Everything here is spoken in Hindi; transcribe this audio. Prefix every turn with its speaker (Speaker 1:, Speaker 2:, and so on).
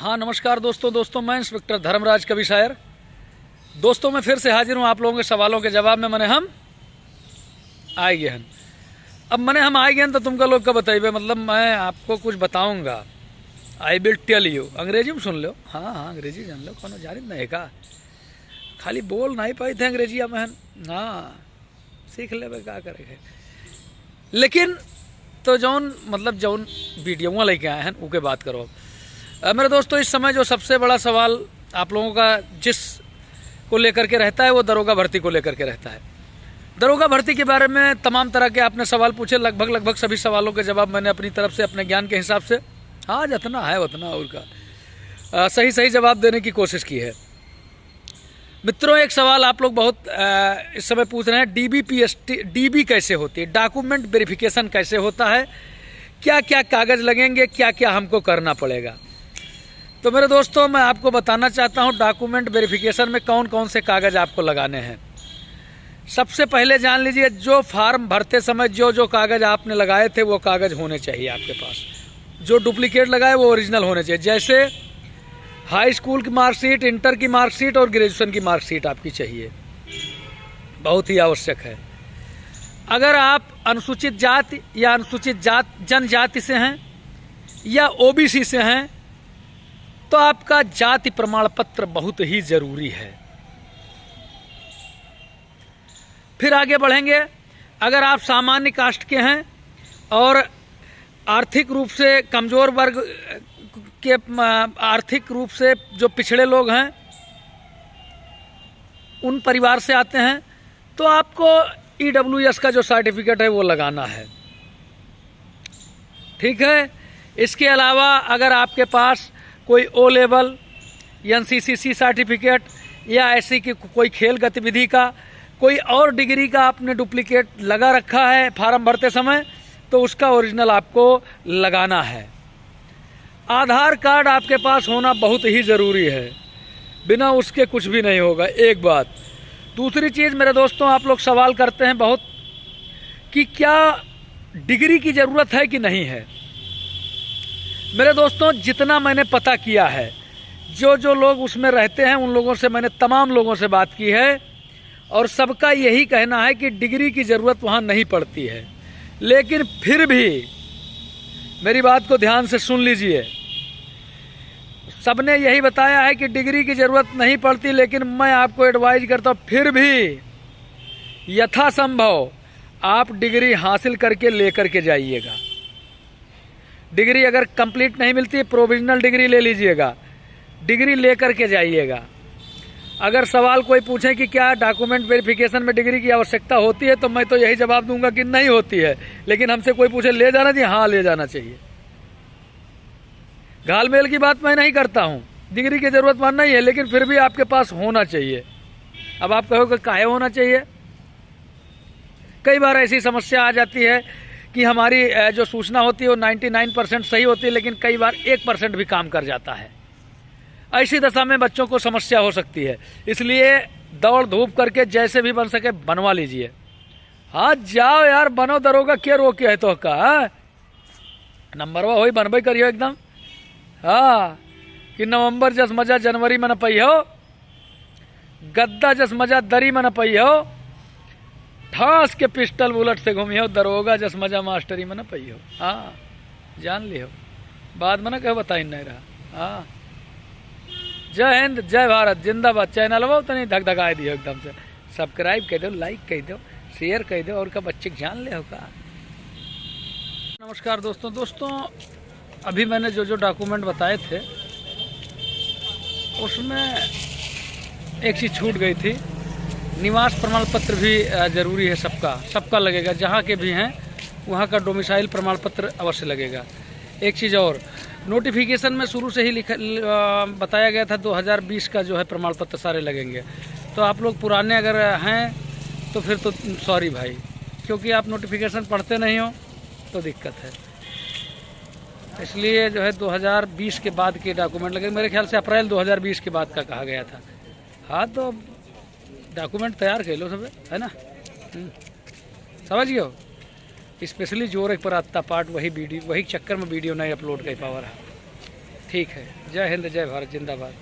Speaker 1: हाँ नमस्कार दोस्तों मैं इंस्पेक्टर धर्मराज कवि शायर। दोस्तों मैं फिर से हाजिर हूँ आप लोगों के सवालों के जवाब में। मैंने हम आए गए हैं। अब मैंने हम आए गए हैं तो तुमका लोग का बताइए, मतलब मैं आपको कुछ बताऊंगा। I will tell you. अंग्रेजी में सुन लो। हाँ अंग्रेजी जान लो, कौन जानित नहीं का, खाली बोल नहीं पाई थे अंग्रेजिया में। हाँ सीख ले क्या करेंगे। लेकिन तो जौन मतलब जौन वीडियो लेके आए हैं उके बात करो। मेरे दोस्तों इस समय जो सबसे बड़ा सवाल आप लोगों का जिस को लेकर के रहता है वो दरोगा भर्ती को लेकर के रहता है। दरोगा भर्ती के बारे में तमाम तरह के आपने सवाल पूछे। लगभग सभी सवालों के जवाब मैंने अपनी तरफ से अपने ज्ञान के हिसाब से, हाँ जितना है उतना और का सही जवाब देने की कोशिश की है। मित्रों एक सवाल आप लोग बहुत इस समय पूछ रहे हैं, डीबी कैसे होती है, डॉक्यूमेंट वेरिफिकेशन कैसे होता है, क्या क्या कागज़ लगेंगे, क्या क्या हमको करना पड़ेगा। तो मेरे दोस्तों मैं आपको बताना चाहता हूं डॉक्यूमेंट वेरिफिकेशन में कौन कौन से कागज़ आपको लगाने हैं। सबसे पहले जान लीजिए, जो फार्म भरते समय जो कागज़ आपने लगाए थे वो कागज़ होने चाहिए आपके पास। जो डुप्लीकेट लगाए वो ओरिजिनल होने चाहिए। जैसे हाई स्कूल की मार्कशीट, इंटर की मार्कशीट और ग्रेजुएशन की मार्कशीट आपकी चाहिए, बहुत ही आवश्यक है। अगर आप अनुसूचित जाति या अनुसूचित जनजाति से हैं या ओबीसी से हैं तो आपका जाति प्रमाण पत्र बहुत ही जरूरी है। फिर आगे बढ़ेंगे, अगर आप सामान्य कास्ट के हैं और आर्थिक रूप से कमजोर वर्ग के, आर्थिक रूप से जो पिछड़े लोग हैं उन परिवार से आते हैं तो आपको EWS का जो सर्टिफिकेट है वो लगाना है। ठीक है। इसके अलावा अगर आपके पास कोई O लेवल, NCCC सर्टिफिकेट या ऐसी की कोई खेल गतिविधि का कोई और डिग्री का आपने डुप्लीकेट लगा रखा है फार्म भरते समय तो उसका ओरिजिनल आपको लगाना है। आधार कार्ड आपके पास होना बहुत ही ज़रूरी है, बिना उसके कुछ भी नहीं होगा। एक बात। दूसरी चीज़ मेरे दोस्तों, आप लोग सवाल करते हैं बहुत कि क्या डिग्री की ज़रूरत है कि नहीं है। मेरे दोस्तों जितना मैंने पता किया है, जो लोग उसमें रहते हैं उन लोगों से मैंने तमाम लोगों से बात की है और सबका यही कहना है कि डिग्री की ज़रूरत वहाँ नहीं पड़ती है। लेकिन फिर भी मेरी बात को ध्यान से सुन लीजिए, सबने यही बताया है कि डिग्री की ज़रूरत नहीं पड़ती, लेकिन मैं आपको एडवाइज करता हूँ फिर भी यथासंभव आप डिग्री हासिल करके लेकर के जाइएगा। डिग्री अगर कंप्लीट नहीं मिलती है प्रोविजनल डिग्री ले लीजिएगा, डिग्री लेकर के जाइएगा। अगर सवाल कोई पूछे कि क्या डॉक्यूमेंट वेरिफिकेशन में डिग्री की आवश्यकता होती है तो मैं तो यही जवाब दूंगा कि नहीं होती है। लेकिन हमसे कोई पूछे ले जाना चाहिए, हाँ ले जाना चाहिए। घालमेल की बात मैं नहीं करता हूँ, डिग्री की ज़रूरत मान नहीं है, लेकिन फिर भी आपके पास होना चाहिए। अब आप कहोगे काहे होना चाहिए। कई बार ऐसी समस्या आ जाती है कि हमारी जो सूचना होती है वो 99% सही होती है, लेकिन कई बार 1% भी काम कर जाता है। ऐसी दशा में बच्चों को समस्या हो सकती है, इसलिए दौड़ धूप करके जैसे भी बन सके बनवा लीजिए। हाँ जाओ यार बनो दरोगा, क्या रोके है तो का नंबर वो ही बनबे करियो एकदम। हाँ कि नवंबर जस मजा जनवरी में न पहियो, गद्दा जस मजा दरी में न पहियो, ठास के पिस्टल बुलेट से घूमियो, दरोगा जस मजा मास्टरी में न पहियो। हाँ जान लियो, बाद में न कहो बताई नहीं रहा। हाँ जय हिंद जय भारत जिंदाबाद। चैनल वो तो नहीं धक धकाए दियो एकदम से, सब्सक्राइब कह दो, लाइक कह दो, शेयर कह दो और का बच्चे जान ले होगा। नमस्कार दोस्तों अभी मैंने जो डॉक्यूमेंट बताए थे उसमें एक चीज़ छूट गई थी। निवास प्रमाण पत्र भी ज़रूरी है, सबका लगेगा। जहाँ के भी हैं वहाँ का डोमिसाइल प्रमाण पत्र अवश्य लगेगा। एक चीज़ और, नोटिफिकेशन में शुरू से ही बताया गया था 2020 का जो है प्रमाण पत्र सारे लगेंगे। तो आप लोग पुराने अगर हैं तो फिर तो सॉरी भाई, क्योंकि आप नोटिफिकेशन पढ़ते नहीं हो तो दिक्कत है। इसलिए जो है 2020 के बाद के डॉक्यूमेंट लगे। मेरे ख्याल से अप्रैल 2020 के बाद का कहा गया था। हाँ तो डॉक्यूमेंट तैयार कर लो सब, है ना। समझियो, स्पेशली जोर एक पर आता पार्ट वही वीडियो, वही चक्कर में वीडियो नहीं अपलोड कर पावर है। ठीक है। जय हिंद, जय भारत, जिंदाबाद।